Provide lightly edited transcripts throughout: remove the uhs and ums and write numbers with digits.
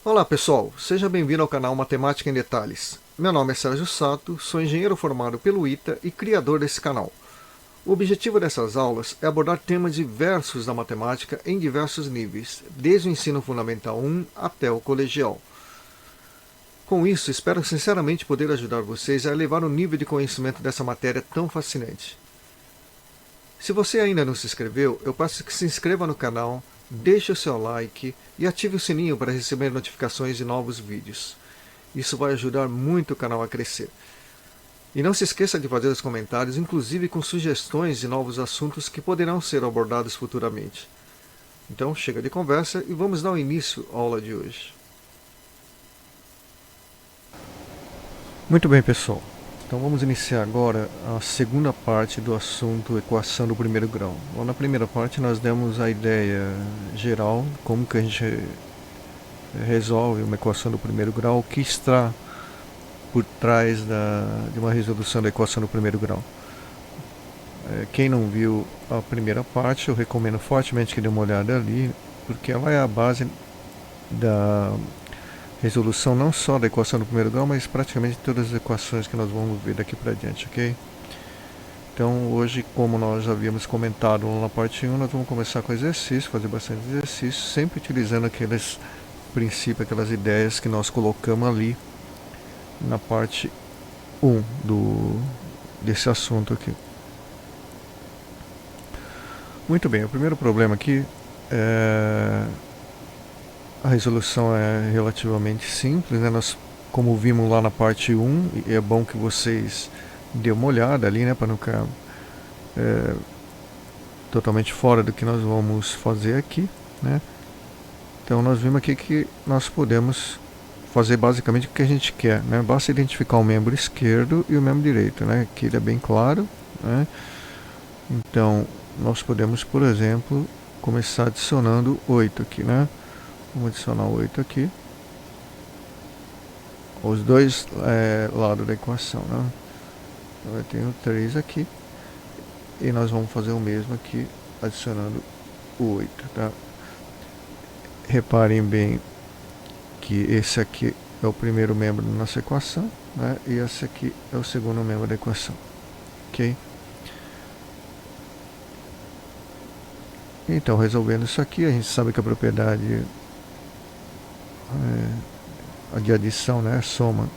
Olá pessoal, seja bem-vindo ao canal Matemática em Detalhes. Meu nome é Sérgio Sato, sou engenheiro formado pelo ITA e criador desse canal. O objetivo dessas aulas é abordar temas diversos da matemática em diversos níveis, desde o ensino fundamental 1 até o colegial. Com isso, espero sinceramente poder ajudar vocês a elevar o nível de conhecimento dessa matéria tão fascinante. Se você ainda não se inscreveu, eu peço que se inscreva no canal, deixe o seu like e ative o sininho para receber notificações de novos vídeos. Isso vai ajudar muito o canal a crescer. E não se esqueça de fazer os comentários, inclusive com sugestões de novos assuntos que poderão ser abordados futuramente. Então chega de conversa e vamos dar início à aula de hoje. Muito bem, pessoal. Então vamos iniciar agora a segunda parte do assunto equação do primeiro grau. Bom, na primeira parte nós demos a ideia geral, como que a gente resolve uma equação do primeiro grau, o que está por trás de uma resolução da equação do primeiro grau. Quem não viu a primeira parte, eu recomendo fortemente que dê uma olhada ali, porque ela é a base da resolução não só da equação do primeiro grau, mas praticamente todas as equações que nós vamos ver daqui para diante, ok? Então hoje, como nós havíamos comentado na parte 1, nós vamos começar com exercício, fazer bastante exercício, sempre utilizando aqueles princípios, aquelas ideias que nós colocamos ali na parte 1 desse assunto aqui. Muito bem, o primeiro problema aqui é a resolução é relativamente simples, né? Nós, como vimos lá na parte 1, e é bom que vocês dêem uma olhada ali, né, para não ficar totalmente fora do que nós vamos fazer aqui, né? Então nós vimos aqui que nós podemos fazer basicamente o que a gente quer, né? Basta identificar o membro esquerdo e o membro direito, né? Aqui ele é bem claro, né? Então nós podemos, por exemplo, começar adicionando 8 aqui, né? Vamos adicionar 8 aqui. Os dois lados da equação, né? Então eu tenho 3 aqui. E nós vamos fazer o mesmo aqui, adicionando o 8, tá? Reparem bem que esse aqui é o primeiro membro da nossa equação, né? E esse aqui é o segundo membro da equação, ok? Então, resolvendo isso aqui, a gente sabe que a propriedade de adição, né, soma,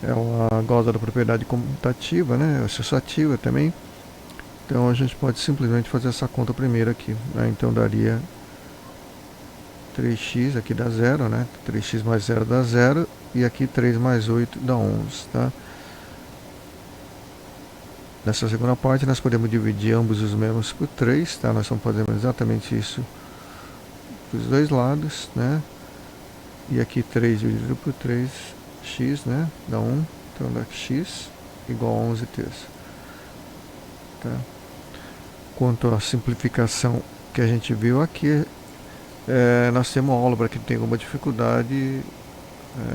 ela goza da propriedade comutativa, né, associativa também. Então a gente pode simplesmente fazer essa conta primeiro aqui, né? Então daria 3x, aqui dá 0, né? 3x mais 0 dá 0, e aqui 3 mais 8 dá 11, tá? Nessa segunda parte nós podemos dividir ambos os membros por 3, tá? Nós estamos fazendo exatamente isso para os dois lados, né? E aqui 3 dividido por 3x, né? Dá 1, então dá x igual a 11 terços, tá? Quanto à simplificação que a gente viu aqui, nós temos aula para quem tem alguma dificuldade.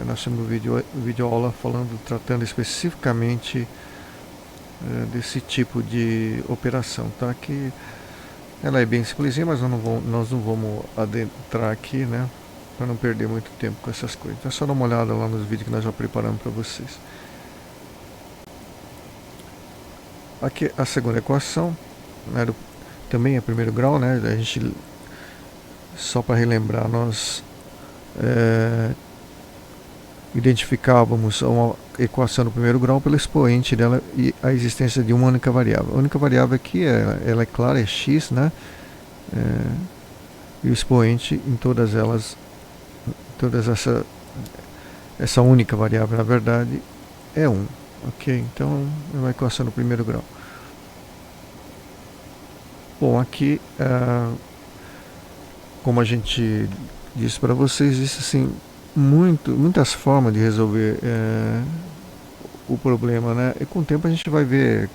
Nós temos vídeo aula tratando especificamente desse tipo de operação, tá? Que ela é bem simplesinha, mas nós não vamos adentrar aqui, né? Para não perder muito tempo com essas coisas. Então é só dar uma olhada lá nos vídeos que nós já preparamos para vocês. Aqui a segunda equação, né, também é primeiro grau, né? A gente, só para relembrar, nós identificávamos uma equação do primeiro grau pelo expoente dela e a existência de uma única variável. A única variável aqui ela é clara, é x, né? E o expoente em todas elas, essa única variável, na verdade, é 1. Ok? Então é uma equação do primeiro grau. Bom, aqui, como a gente disse para vocês, existe assim muitas formas de resolver o problema, né? E com o tempo a gente vai ver,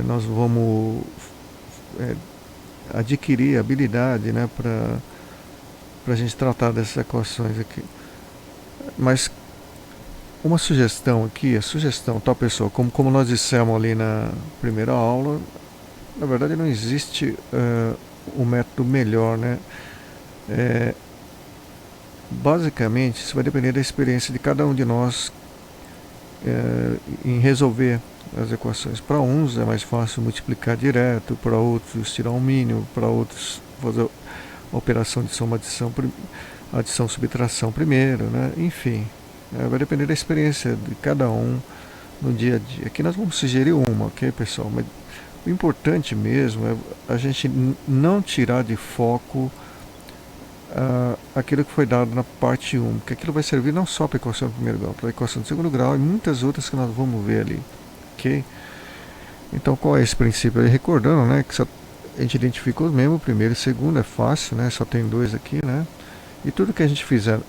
nós vamos adquirir habilidade, né, para a gente tratar dessas equações aqui. Mas uma sugestão aqui, tal pessoa, como nós dissemos ali na primeira aula, na verdade não existe um método melhor, né? basicamente isso vai depender da experiência de cada um de nós em resolver as equações. Para uns é mais fácil multiplicar direto, para outros tirar um mínimo, para outros fazer a operação de soma, adição, subtração primeiro, né? Enfim, vai depender da experiência de cada um no dia a dia. Aqui nós vamos sugerir uma, ok, pessoal? Mas o importante mesmo é a gente não tirar de foco aquilo que foi dado na parte 1, porque aquilo vai servir não só para a equação do primeiro grau, para a equação do segundo grau e muitas outras que nós vamos ver ali, ok? Então qual é esse princípio? Aí, recordando, né, que a gente identifica os membros, primeiro e segundo, é fácil, né, só tem dois aqui, né? E tudo que a gente fizer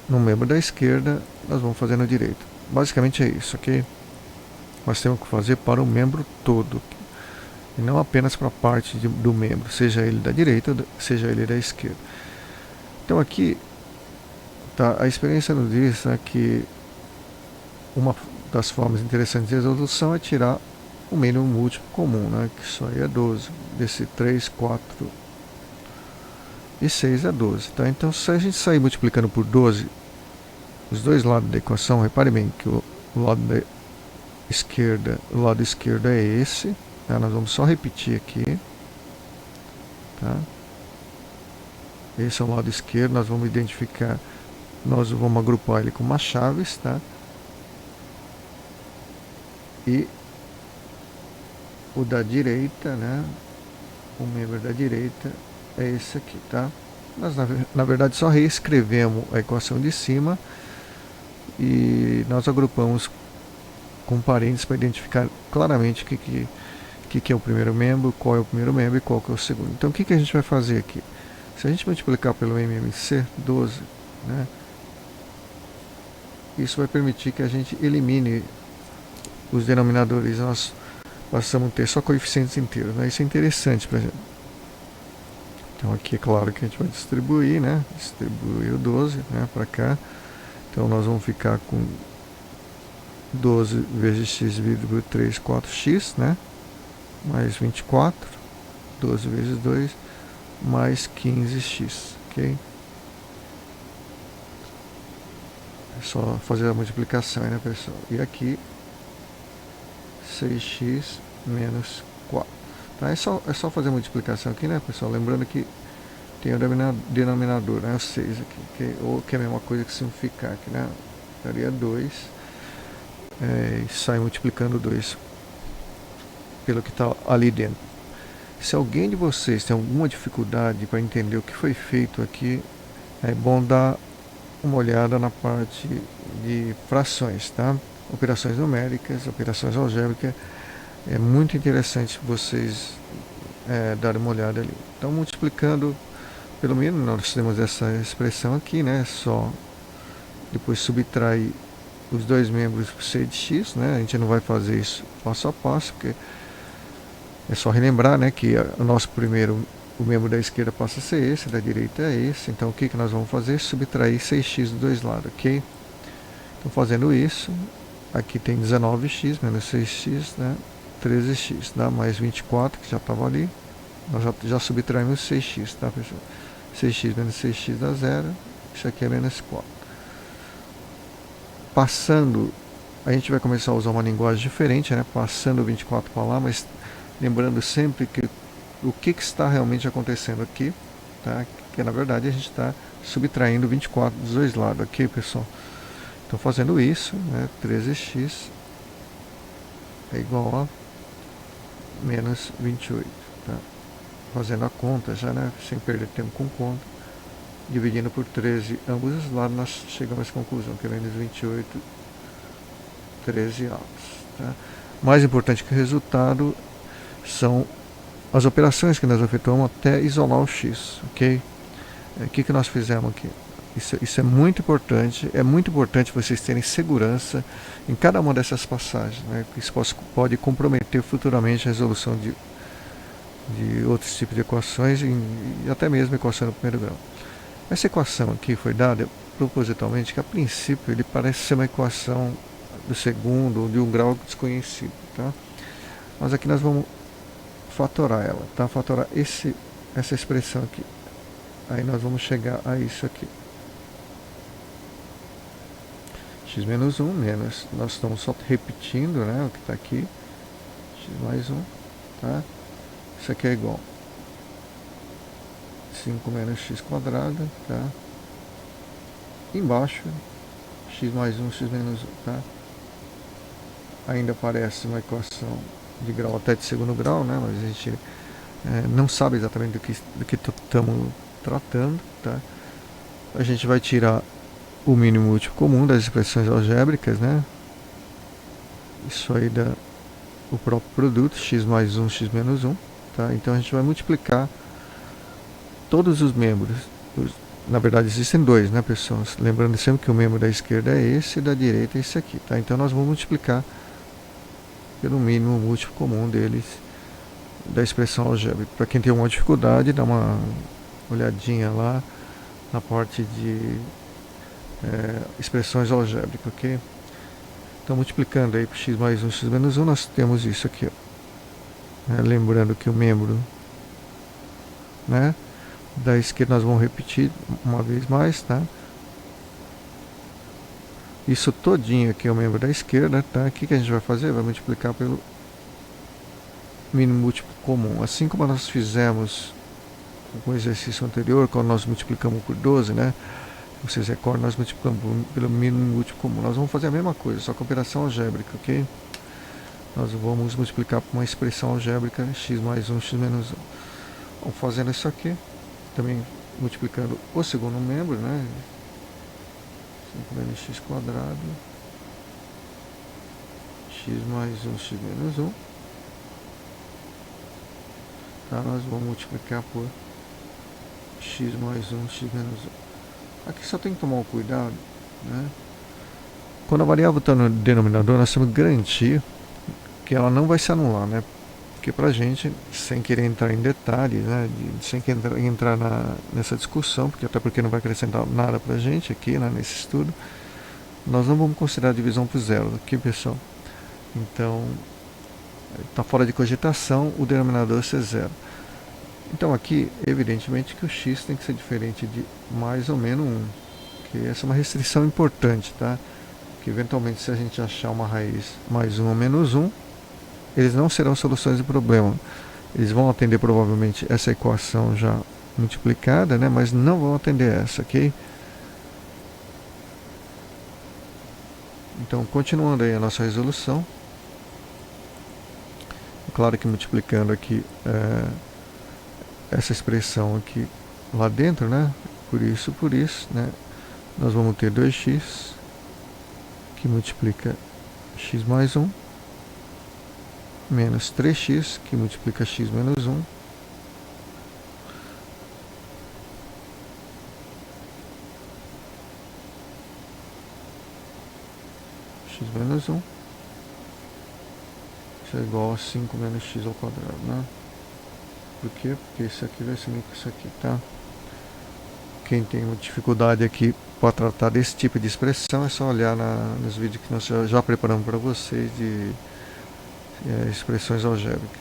no membro da esquerda, nós vamos fazer no direito. Basicamente é isso, ok? Nós temos que fazer para o membro todo, e não apenas para a parte do membro, seja ele da direita, seja ele da esquerda. Então aqui, tá, a experiência nos diz, né, que uma das formas interessantes de resolução é tirar o mínimo múltiplo comum, né, que isso aí é 12. Desse 3, 4 e 6 é 12. Tá? Então se a gente sair multiplicando por 12 os dois lados da equação, repare bem que o lado esquerdo é esse. Tá? Nós vamos só repetir aqui. Tá? Esse é o lado esquerdo, nós vamos identificar, nós vamos agrupar ele com umas chaves, tá? E o da direita, né? O membro da direita é esse aqui, tá? Nós na verdade só reescrevemos a equação de cima e nós agrupamos com parênteses para identificar claramente o que é o primeiro membro, qual é o primeiro membro e qual que é o segundo. Então o que a gente vai fazer aqui? Se a gente multiplicar pelo MMC 12, né, isso vai permitir que a gente elimine os denominadores. Nós passamos a ter só coeficientes inteiros. Né? Isso é interessante para a gente. Então aqui é claro que a gente vai distribuir, né? Distribuir o 12, né, para cá. Então nós vamos ficar com 12 vezes x dividido por 3, 4x, né? Mais 24, 12 vezes 2, mais 15x, ok? É só fazer a multiplicação, né, pessoal? E aqui 6x menos 4. Tá? É só fazer a multiplicação aqui, né, pessoal? Lembrando que tem o denominador, né, o 6 aqui, okay? Ou que é a mesma coisa que simplificar aqui, né? Daria 2 e sai multiplicando 2 pelo que está ali dentro. Se alguém de vocês tem alguma dificuldade para entender o que foi feito aqui, é bom dar uma olhada na parte de frações, tá? Operações numéricas, operações algébricas, é muito interessante vocês darem uma olhada ali. Então, multiplicando, pelo menos nós temos essa expressão aqui, né? Só depois subtrair os dois membros por c de x, né? A gente não vai fazer isso passo a passo, porque é só relembrar, né, que o nosso primeiro, o membro da esquerda passa a ser esse, da direita é esse. Então o que nós vamos fazer? Subtrair 6x dos dois lados, ok? Então fazendo isso, aqui tem 19x menos 6x, né, 13x, dá mais 24, que já estava ali. Nós já subtraímos 6x, tá, pessoal? 6x menos 6x dá 0, isso aqui é menos 4. Passando, a gente vai começar a usar uma linguagem diferente, né, passando o 24 para lá, mas lembrando sempre que o que está realmente acontecendo aqui, tá? Que na verdade a gente está subtraindo 24 dos dois lados, ok, pessoal? Então fazendo isso, né, 13x é igual a menos 28, tá? Fazendo a conta já, né, sem perder tempo com conta, dividindo por 13 ambos os lados, nós chegamos a essa conclusão, que é menos 28, 13 avos, tá? Mais importante que o resultado são as operações que nós efetuamos até isolar o x, ok? O que nós fizemos aqui? Isso é muito importante vocês terem segurança em cada uma dessas passagens, né? Isso pode comprometer futuramente a resolução de outros tipos de equações e até mesmo a equação do primeiro grau. Essa equação aqui foi dada propositalmente, que a princípio ele parece ser uma equação do segundo ou de um grau desconhecido, tá? Mas aqui nós vamos fatorar ela, tá? Fatorar essa expressão aqui. Aí nós vamos chegar a isso aqui. X menos 1 menos, nós estamos só repetindo, né, o que está aqui. X mais 1, tá? Isso aqui é igual 5 menos x quadrado, tá? Embaixo, x mais 1, x menos 1, tá? Ainda aparece uma equação de grau até de segundo grau, né? Mas a gente não sabe exatamente do que estamos tratando, tá? A gente vai tirar o mínimo múltiplo comum das expressões algébricas, né? Isso aí dá o próprio produto, x mais 1, x menos 1, tá? Então a gente vai multiplicar todos os membros. Na verdade existem dois, né, pessoal? Lembrando sempre que o membro da esquerda é esse e da direita é esse aqui, tá? Então nós vamos multiplicar pelo mínimo múltiplo comum deles da expressão algébrica. Para quem tem uma dificuldade, dá uma olhadinha lá na parte de expressões algébricas, ok? Então multiplicando aí por x mais 1, x menos 1, nós temos isso aqui, ó. Lembrando que o membro, né, da esquerda nós vamos repetir uma vez mais, tá? Isso todinho aqui é o membro da esquerda, tá? O que a gente vai fazer? Vai multiplicar pelo mínimo múltiplo comum. Assim como nós fizemos com o exercício anterior, quando nós multiplicamos por 12, né? Vocês recordam, nós multiplicamos pelo mínimo múltiplo comum. Nós vamos fazer a mesma coisa, só com operação algébrica, ok? Nós vamos multiplicar por uma expressão algébrica x mais 1, x menos 1. Vamos fazendo isso aqui, também multiplicando o segundo membro, né? 5 menos x quadrado, x mais 1, x menos 1. Tá? Nós vamos multiplicar por x mais 1, x menos 1. Aqui só tem que tomar um cuidado, né? Quando a variável está no denominador, nós temos que garantir que ela não vai se anular, né? Porque pra gente, sem querer entrar em detalhes, né, sem querer entrar nessa discussão, até porque não vai acrescentar nada pra gente aqui, né, nesse estudo, nós não vamos considerar a divisão por zero, ok, pessoal? Então, está fora de cogitação o denominador ser zero. Então aqui, evidentemente que o x tem que ser diferente de mais ou menos 1, que essa é uma restrição importante, tá? Que eventualmente, se a gente achar uma raiz mais 1 ou menos 1, eles não serão soluções de problema. Eles vão atender provavelmente essa equação já multiplicada, né? Mas não vão atender essa, ok? Então, continuando aí a nossa resolução. Claro que multiplicando aqui essa expressão aqui lá dentro, né? Por isso, né? Nós vamos ter 2x que multiplica x mais 1 menos 3x que multiplica x menos 1 x menos 1, isso é igual a 5 menos x ao quadrado, né? Por quê? Porque isso aqui vai ser igual a isso aqui, tá? Quem tem uma dificuldade aqui para tratar desse tipo de expressão é só olhar nos vídeos que nós já preparamos para vocês de expressões algébricas.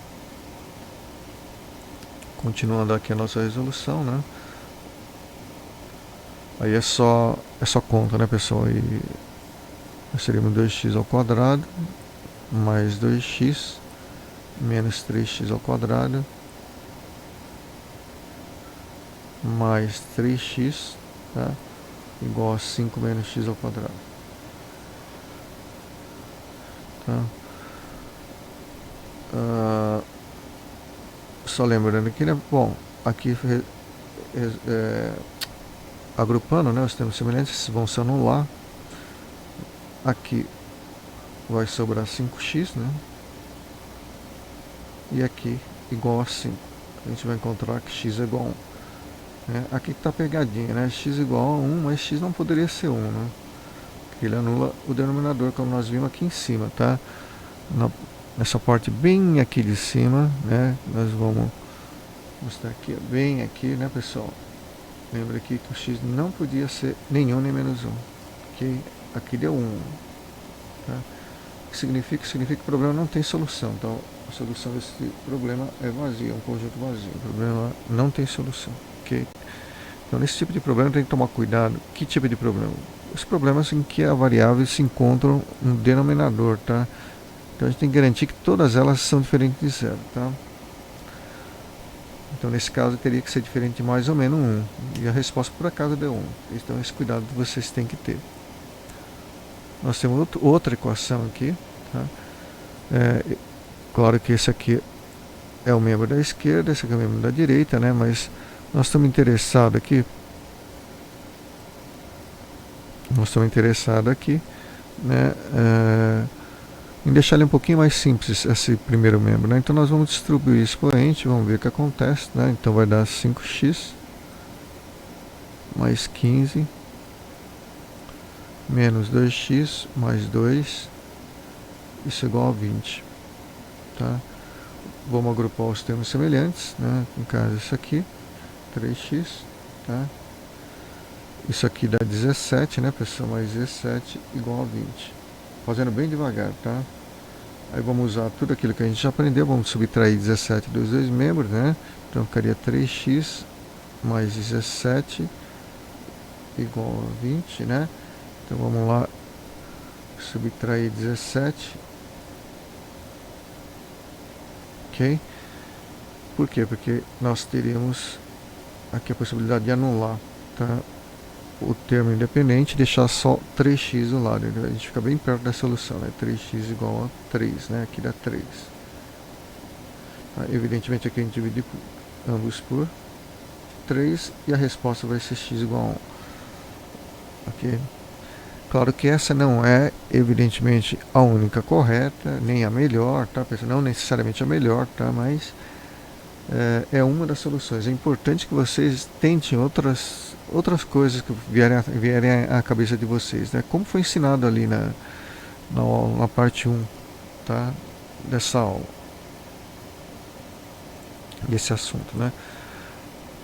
Continuando aqui a nossa resolução, né? Aí é só conta, né, pessoal? Aí nós teríamos 2x ao quadrado mais 2x menos 3x ao quadrado mais 3x, tá? Igual a 5 menos x ao quadrado, tá? Só lembrando aqui, né? Bom, aqui agrupando, né, os termos semelhantes vão se anular. Aqui vai sobrar 5x, né? E aqui igual a 5. A gente vai encontrar que x é igual a 1. Aqui está pegadinha, né? X igual a 1, mas x não poderia ser 1, né? Porque ele anula o denominador, como nós vimos aqui em cima, tá? Nessa parte bem aqui de cima, né? Nós vamos mostrar aqui, bem aqui, né, pessoal? Lembra aqui que o x não podia ser nenhum nem menos 1. Ok? Aqui deu 1. Tá? O que significa? Significa que o problema não tem solução. Então, a solução desse problema é vazia, um conjunto vazio. O problema não tem solução. Ok? Então, nesse tipo de problema tem que tomar cuidado. Que tipo de problema? Os problemas em que a variável se encontram no denominador, tá? Então a gente tem que garantir que todas elas são diferentes de zero, tá? Então nesse caso teria que ser diferente de mais ou menos 1. E a resposta por acaso deu 1. Então esse cuidado vocês têm que ter. Nós temos outra equação aqui, tá? Claro que esse aqui é o membro da esquerda, esse aqui é o membro da direita, né? Mas nós estamos interessados aqui. Né? Em deixar ele um pouquinho mais simples, esse primeiro membro, né? Então nós vamos distribuir isso expoente, vamos ver o que acontece, né? Então vai dar 5x mais 15 menos 2x mais 2, isso é igual a 20, tá? Vamos agrupar os termos semelhantes, né? No caso isso aqui, 3x, tá? Isso aqui dá 17, né, pessoal? Mais 17 igual a 20. Fazendo bem devagar, tá? Aí vamos usar tudo aquilo que a gente já aprendeu. Vamos subtrair 17 dos dois membros, né? Então ficaria 3x mais 17 igual a 20, né? Então vamos lá. Subtrair 17. Ok? Por quê? Porque nós teríamos aqui a possibilidade de anular, tá? O termo independente e deixar só 3x do lado. A gente fica bem perto da solução, né? 3x igual a 3, né? Aqui dá 3. Tá? Evidentemente aqui a gente divide ambos por 3 e a resposta vai ser x igual a 1. Ok? Claro que essa não é, evidentemente, a única correta, nem a melhor, tá? Não necessariamente a melhor, tá? Mas é uma das soluções. É importante que vocês tentem outras coisas que vierem à cabeça de vocês, né? Como foi ensinado ali na parte 1, tá? Dessa aula, desse assunto, né?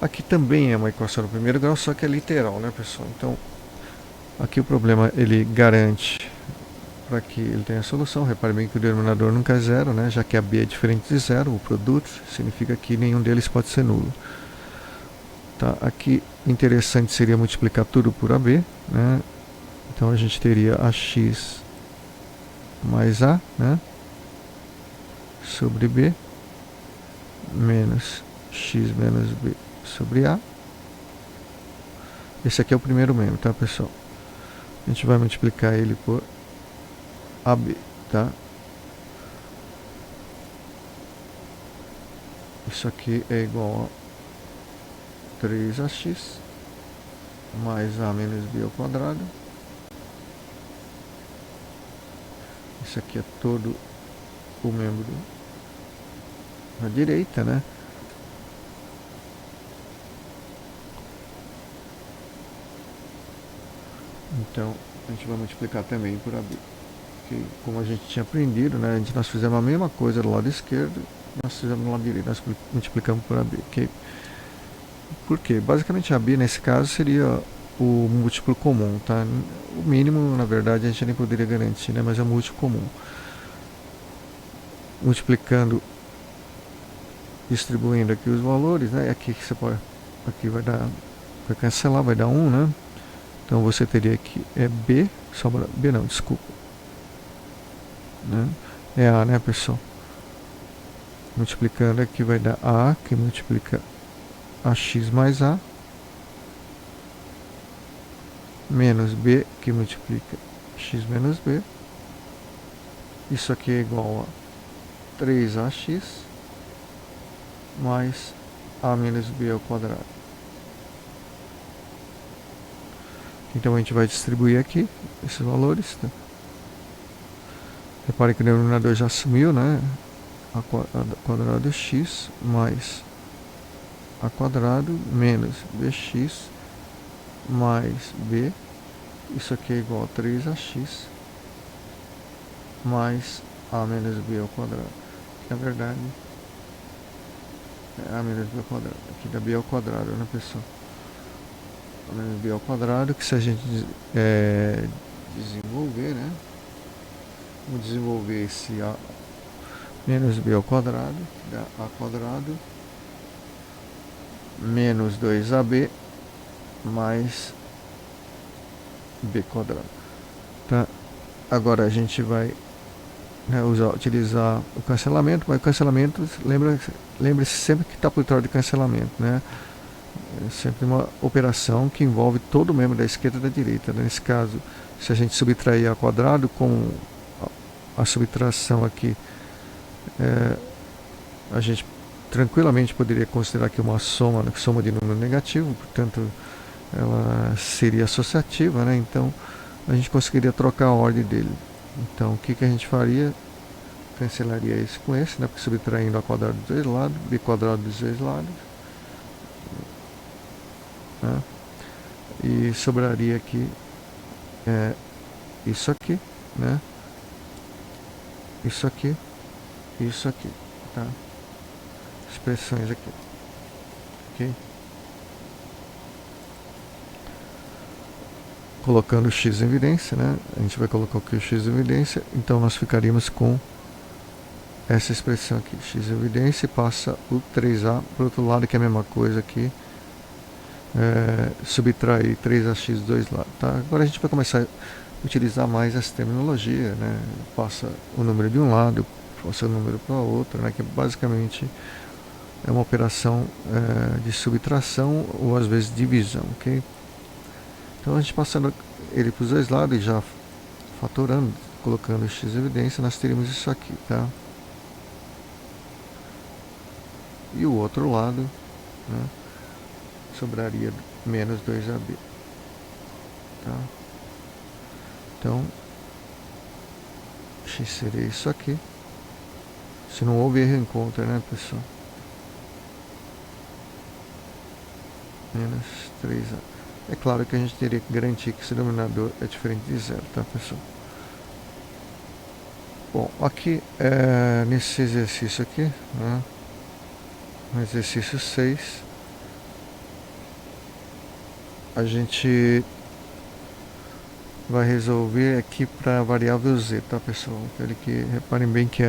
Aqui também é uma equação do primeiro grau, só que é literal, né, pessoal? Então, aqui o problema, ele garante para que ele tenha solução. Repare bem que o denominador nunca é zero, né? Já que a b é diferente de zero, o produto significa que nenhum deles pode ser nulo. Tá? Aqui, interessante seria multiplicar tudo por AB, né? Então a gente teria ax mais A, né? Sobre B, menos x menos B sobre A. Esse aqui é o primeiro membro, tá, pessoal? A gente vai multiplicar ele por AB, tá? Isso aqui é igual a 3ax mais A menos B ao quadrado. Isso aqui é todo o membro da direita, né? Então, a gente vai multiplicar também por AB. Que, como a gente tinha aprendido, né? Nós fizemos a mesma coisa do lado esquerdo, nós fizemos do lado direito, nós multiplicamos por AB, ok? Por quê? Basicamente AB, nesse caso, seria o múltiplo comum, tá? O mínimo, na verdade, a gente nem poderia garantir, né? Mas é o múltiplo comum. Multiplicando, distribuindo aqui os valores, né? Aqui que você pode, aqui vai dar, vai cancelar, vai dar 1, né? Então você teria aqui B, sobra B não, desculpa, né? É A, né, pessoal? Multiplicando aqui vai dar A, que multiplica ax mais A, menos B, que multiplica x menos B. Isso aqui é igual a 3ax mais A menos B ao quadrado. Então a gente vai distribuir aqui esses valores, tá? Repare que o denominador já sumiu, né? A quadrado x mais A quadrado menos bx mais B. Isso aqui é igual a 3ax mais A menos B ao quadrado. Que na verdade é A menos B ao quadrado. Aqui dá B ao quadrado, né, pessoal? A menos B ao quadrado, que se a gente desenvolver, né? Vamos desenvolver esse A menos B ao quadrado, que dá A quadrado menos 2AB mais b quadrado. Tá? Agora a gente vai, né, utilizar o cancelamento, mas o cancelamento, lembre-se sempre que está por trás de cancelamento, né? É sempre uma operação que envolve todo o membro da esquerda e da direita. Nesse caso, se a gente subtrair a quadrado, com a subtração aqui, a gente tranquilamente poderia considerar que uma soma de número negativo, portanto ela seria associativa, né? Então a gente conseguiria trocar a ordem dele. Então o que a gente faria? Cancelaria esse com esse, né? Porque subtraindo a quadrado dos dois lados, b quadrado dos dois lados, né? E sobraria aqui isso aqui, né? Isso aqui, isso aqui, tá? Expressões aqui, ok? Colocando o x em evidência, né? A gente vai colocar aqui o x em evidência, então nós ficaríamos com essa expressão aqui, x em evidência, e passa o 3a para o outro lado, que é a mesma coisa aqui, subtrair 3ax dos dois lados, tá? Agora a gente vai começar a utilizar mais essa terminologia, né? Passa o número de um lado, passa o número para o outro, né? Que basicamente é uma operação de subtração ou às vezes divisão, ok? Então a gente passando ele para os dois lados e já fatorando, colocando x em evidência, nós teríamos isso aqui, tá? E o outro lado, né, sobraria menos 2ab, tá? Então x seria isso aqui, se não houve erro em conta, né, pessoal? Menos 3a. É claro que a gente teria que garantir que esse denominador é diferente de zero, tá, pessoal? Bom, aqui nesse exercício aqui, né, no exercício 6, a gente vai resolver aqui para a variável z, tá, pessoal? Reparem bem que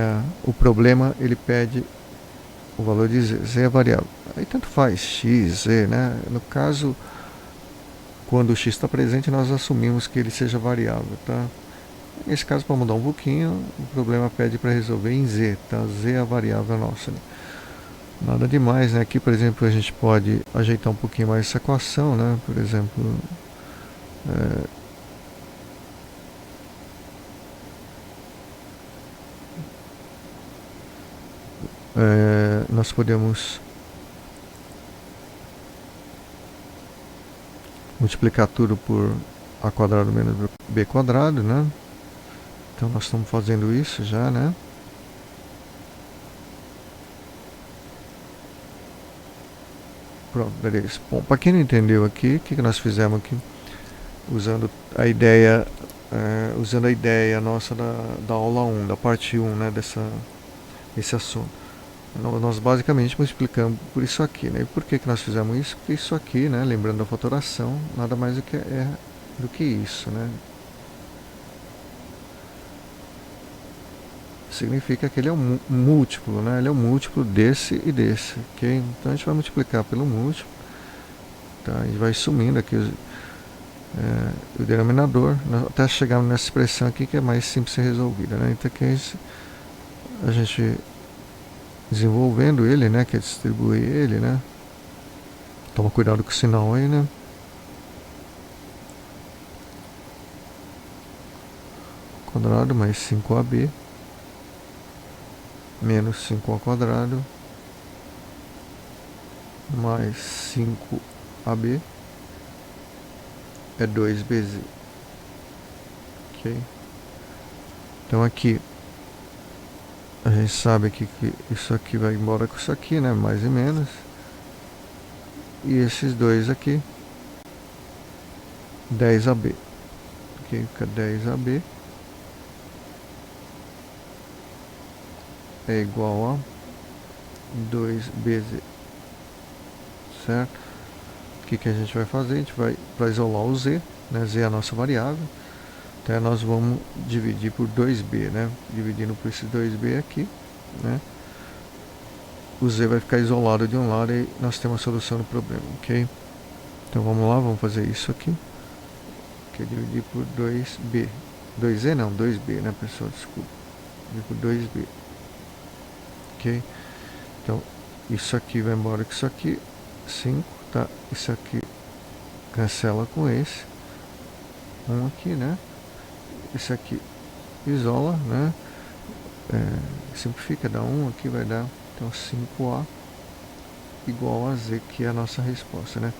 o problema ele pede o valor de z, z é a variável. Aí tanto faz x, z, né? No caso, quando o x está presente, nós assumimos que ele seja variável, tá? Nesse caso, para mudar um pouquinho, o problema pede para resolver em z, tá? Z é a variável nossa, né? Nada demais, né? Aqui, por exemplo, a gente pode ajeitar um pouquinho mais essa equação, né? Por exemplo, nós podemos multiplicar tudo por a quadrado menos b quadrado, né? Então nós estamos fazendo isso já, né? Pronto, beleza. Bom, para quem não entendeu aqui, o que nós fizemos aqui? Usando a ideia nossa da aula 1, da parte 1, né, desse assunto. Nós basicamente multiplicamos por isso aqui, né? E por que nós fizemos isso? Porque isso aqui, né, lembrando da fatoração, nada mais do que isso, né? Significa que ele é um múltiplo, né? Ele é um múltiplo desse e desse, ok? Então a gente vai multiplicar pelo múltiplo, tá? A gente vai sumindo aqui o denominador, até chegarmos nessa expressão aqui que é mais simples de ser resolvida, né? Então aqui a gente desenvolvendo ele, né? Que é distribuir ele, né? Toma cuidado com o sinal aí, né? Quadrado mais 5ab menos 5 ao quadrado mais 5ab é 2bz, ok? Então aqui a gente sabe que isso aqui vai embora com isso aqui, né? Mais e menos. E esses dois aqui, 10ab, ok? Fica 10ab é igual a 2bz, certo? O que a gente vai fazer? A gente vai, para isolar o z, né? Z é a nossa variável, então nós vamos dividir por 2b, né? Dividindo por esse 2b aqui, né? O z vai ficar isolado de um lado e nós temos a solução do problema, ok? Então vamos lá, vamos fazer isso aqui. Que é dividir por 2b. 2e não, 2b, né, pessoal? Desculpa. Dividir por 2b. Ok? Então, isso aqui vai embora com isso aqui. 5, tá? Isso aqui cancela com esse. 1 aqui, né? Isso aqui isola, né? Simplifica, dá 1 aqui, vai dar então 5a igual a z, que é a nossa resposta, né?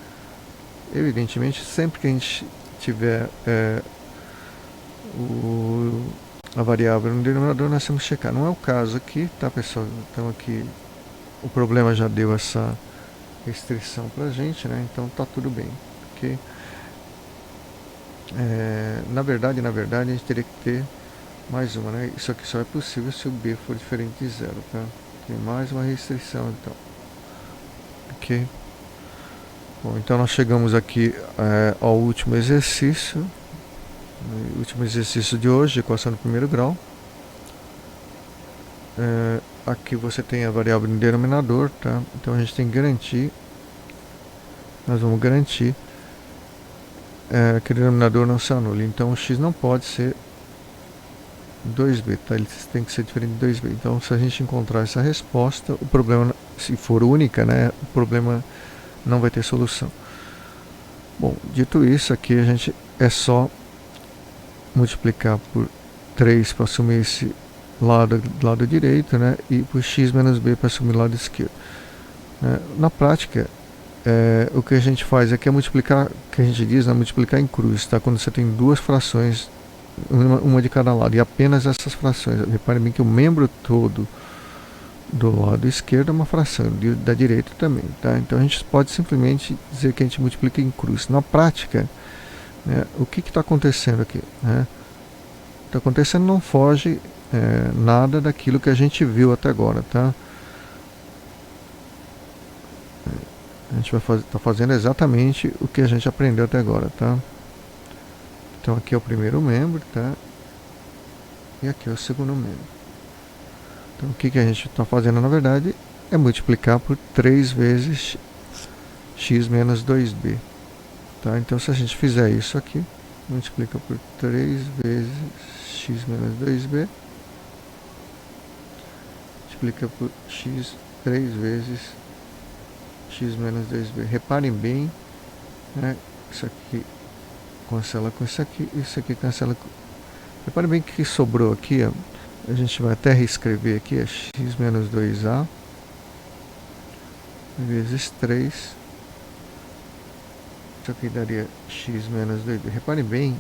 Evidentemente, sempre que a gente tiver a variável no denominador, nós temos que checar. Não é o caso aqui, tá, pessoal? Então aqui o problema já deu essa restrição pra gente, né? Então tá tudo bem, ok? Na verdade, a gente teria que ter mais uma, né? Isso aqui só é possível se o b for diferente de zero, tá? Tem mais uma restrição, então. Ok? Bom, então nós chegamos aqui ao último exercício. O último exercício de hoje, equação do primeiro grau. Aqui você tem a variável no denominador, tá? Então a gente tem que garantir, nós vamos garantir que o denominador não se anule. Então o x não pode ser 2b, tá? Ele tem que ser diferente de 2b. Então se a gente encontrar essa resposta, o problema, se for única, né, o problema não vai ter solução. Bom, dito isso, aqui a gente é só multiplicar por 3 para assumir esse lado direito, né, e por x menos b para assumir o lado esquerdo. Na prática, o que a gente faz aqui é multiplicar, que a gente diz, né, multiplicar em cruz, tá? Quando você tem duas frações, uma de cada lado, e apenas essas frações. Repare bem que o membro todo do lado esquerdo é uma fração, da direita também, tá? Então a gente pode simplesmente dizer que a gente multiplica em cruz. Na prática, né, o que está acontecendo aqui? Né? Está acontecendo, não foge nada daquilo que a gente viu até agora, tá? A gente vai tá fazendo exatamente o que a gente aprendeu até agora, tá? Então aqui é o primeiro membro, tá? E aqui é o segundo membro. Então o que a gente está fazendo na verdade é multiplicar por 3 vezes x menos 2b. Tá? Então se a gente fizer isso aqui, multiplica por 3 vezes x menos 2b, multiplica por x 3 vezes x menos 2b. Reparem bem, né? Isso aqui cancela com isso aqui cancela com... Reparem bem que sobrou aqui, ó. A gente vai até reescrever aqui, é x menos 2a vezes 3. Isso aqui daria x menos 2b. Reparem bem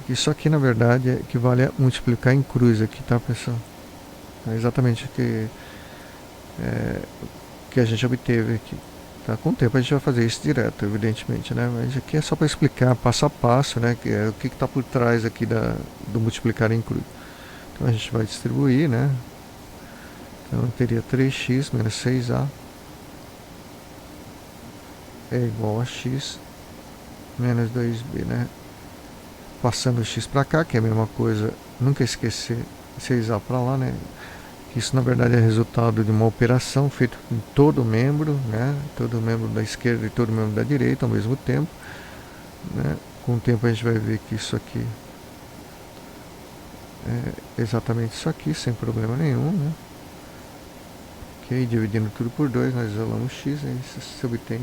que isso aqui na verdade equivale a multiplicar em cruz aqui, tá, pessoal? É exatamente o que a gente obteve aqui. Tá? Com o tempo a gente vai fazer isso direto, evidentemente, né? Mas aqui é só para explicar passo a passo, né? Que é o que está por trás aqui do multiplicar em cruz. Então a gente vai distribuir, né? Então eu teria 3x menos 6a é igual a x menos 2b, né? Passando o x para cá, que é a mesma coisa, nunca esquecer 6a para lá, né? Isso na verdade é resultado de uma operação feita com todo membro, né? Todo membro da esquerda e todo membro da direita ao mesmo tempo, né? Com o tempo a gente vai ver que isso aqui é exatamente isso aqui, sem problema nenhum, né? Ok, dividindo tudo por 2, nós isolamos x, aí se obtém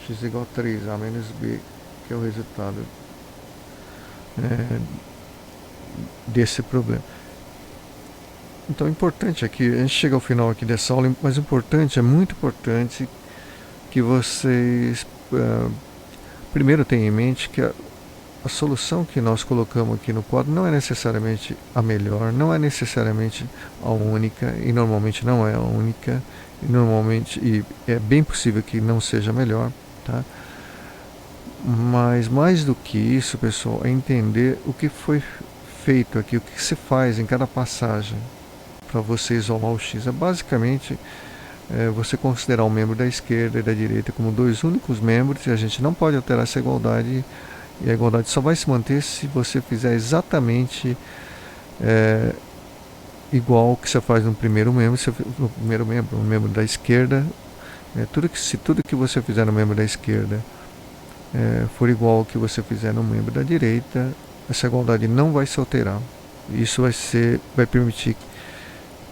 x igual a 3a menos b, que é o resultado desse problema. Então é importante aqui, a gente chega ao final aqui dessa aula, mas é muito importante que vocês primeiro tenham em mente que a solução que nós colocamos aqui no quadro não é necessariamente a melhor, não é necessariamente a única, e normalmente não é a única, e é bem possível que não seja a melhor, tá? Mas mais do que isso, pessoal, é entender o que foi feito aqui, o que se faz em cada passagem para você isolar o x. É basicamente você considerar o membro da esquerda e da direita como dois únicos membros, e a gente não pode alterar essa igualdade, e a igualdade só vai se manter se você fizer exatamente igual que você faz no primeiro membro. O membro da esquerda Se tudo que você fizer no membro da esquerda for igual ao que você fizer no membro da direita, essa igualdade não vai se alterar. Isso vai permitir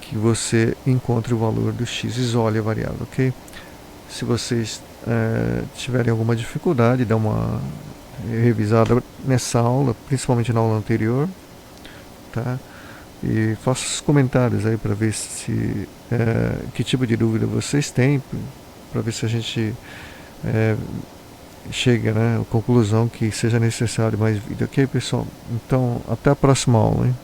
que você encontre o valor do x, isole a variável, ok? Se vocês tiverem alguma dificuldade, dá uma revisada nessa aula, principalmente na aula anterior, tá? E faça os comentários aí para ver se que tipo de dúvida vocês têm, para ver se a gente chega, né, à conclusão que seja necessário mais vídeo, ok, pessoal? Então, até a próxima aula, hein?